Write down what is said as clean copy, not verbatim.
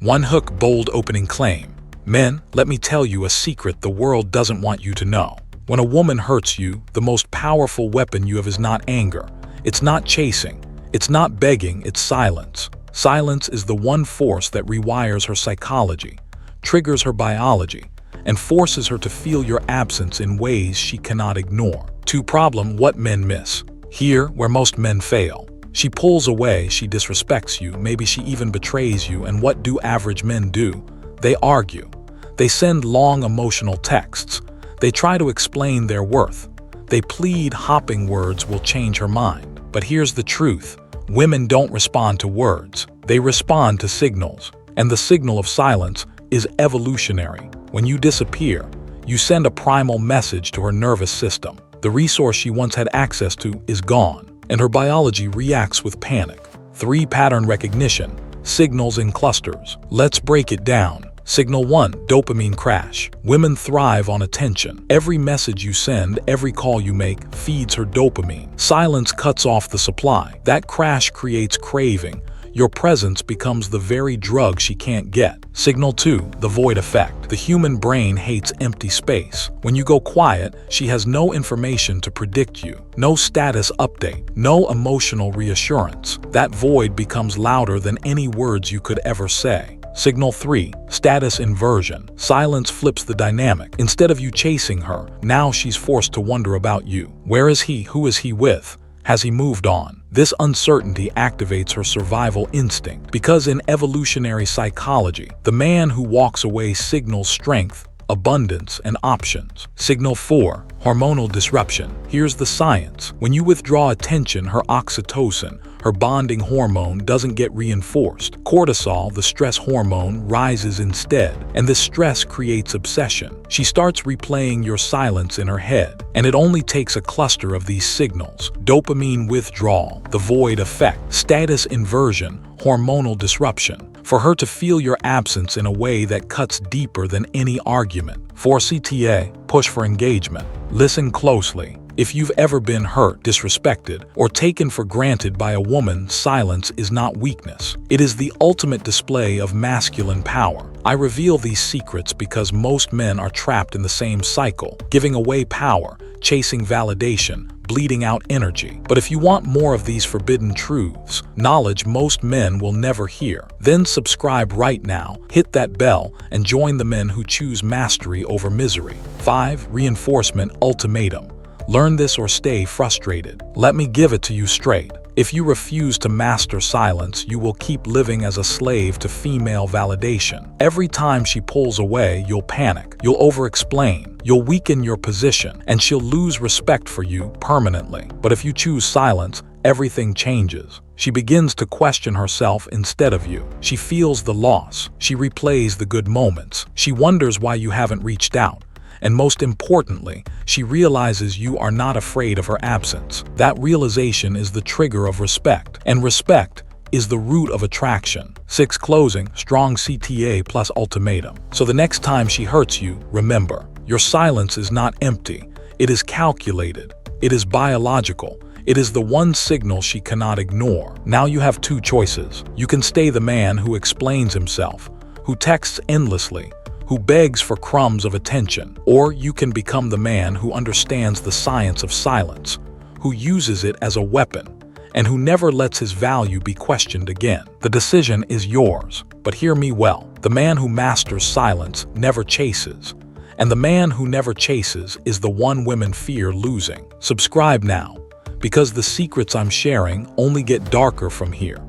One hook, bold opening claim. Men, let me tell you a secret the world doesn't want you to know. When a woman hurts you, the most powerful weapon you have is not anger. It's not chasing. It's not begging, it's silence. Silence is the one force that rewires her psychology, triggers her biology, and forces her to feel your absence in ways she cannot ignore. Problem: what men miss. Here, where most men fail. She pulls away, she disrespects you, maybe she even betrays you, and what do average men do? They argue. They send long emotional texts. They try to explain their worth. They plead hopping words will change her mind. But here's the truth. Women don't respond to words. They respond to signals. And the signal of silence is evolutionary. When you disappear, you send a primal message to her nervous system. The resource she once had access to is gone, and her biology reacts with panic. 3. Pattern recognition. Signals in clusters. Let's break it down. Signal 1, dopamine crash. Women thrive on attention. Every message you send, every call you make, feeds her dopamine. Silence cuts off the supply. That crash creates craving. Your presence becomes the very drug she can't get. Signal 2, the void effect. The human brain hates empty space. When you go quiet, she has no information to predict you. No status update. No emotional reassurance. That void becomes louder than any words you could ever say. Signal 3, status inversion. Silence flips the dynamic. Instead of you chasing her, now she's forced to wonder about you. Where is he? Who is he with? Has he moved on? This uncertainty activates her survival instinct, because in evolutionary psychology, the man who walks away signals strength, abundance, and options. Signal 4, hormonal disruption. Here's the science. When you withdraw attention, her oxytocin, her bonding hormone, doesn't get reinforced. Cortisol, the stress hormone, rises instead, and this stress creates obsession. She starts replaying your silence in her head, and it only takes a cluster of these signals: dopamine withdrawal, the void effect, status inversion, hormonal disruption, for her to feel your absence in a way that cuts deeper than any argument. 4. CTA, push for engagement. Listen closely. If you've ever been hurt, disrespected, or taken for granted by a woman, silence is not weakness. It is the ultimate display of masculine power. I reveal these secrets because most men are trapped in the same cycle, giving away power, chasing validation, bleeding out energy. But if you want more of these forbidden truths, knowledge most men will never hear, then subscribe right now, hit that bell, and join the men who choose mastery over misery. 5. Reinforcement ultimatum. Learn this or stay frustrated. Let me give it to you straight. If you refuse to master silence, you will keep living as a slave to female validation. Every time she pulls away, you'll panic, you'll over-explain, you'll weaken your position, and she'll lose respect for you permanently. But if you choose silence, everything changes. She begins to question herself instead of you. She feels the loss. She replays the good moments. She wonders why you haven't reached out. And most importantly, she realizes you are not afraid of her absence. That realization is the trigger of respect, and respect is the root of attraction. 6. Closing, strong CTA plus ultimatum. So the next time she hurts you, remember, your silence is not empty. It is calculated. It is biological. It is the one signal she cannot ignore. Now you have 2 choices. You can stay the man who explains himself, who texts endlessly, who begs for crumbs of attention, or you can become the man who understands the science of silence, who uses it as a weapon, and who never lets his value be questioned again. The decision is yours, but hear me well. The man who masters silence never chases, and the man who never chases is the one women fear losing. Subscribe now, because the secrets I'm sharing only get darker from here.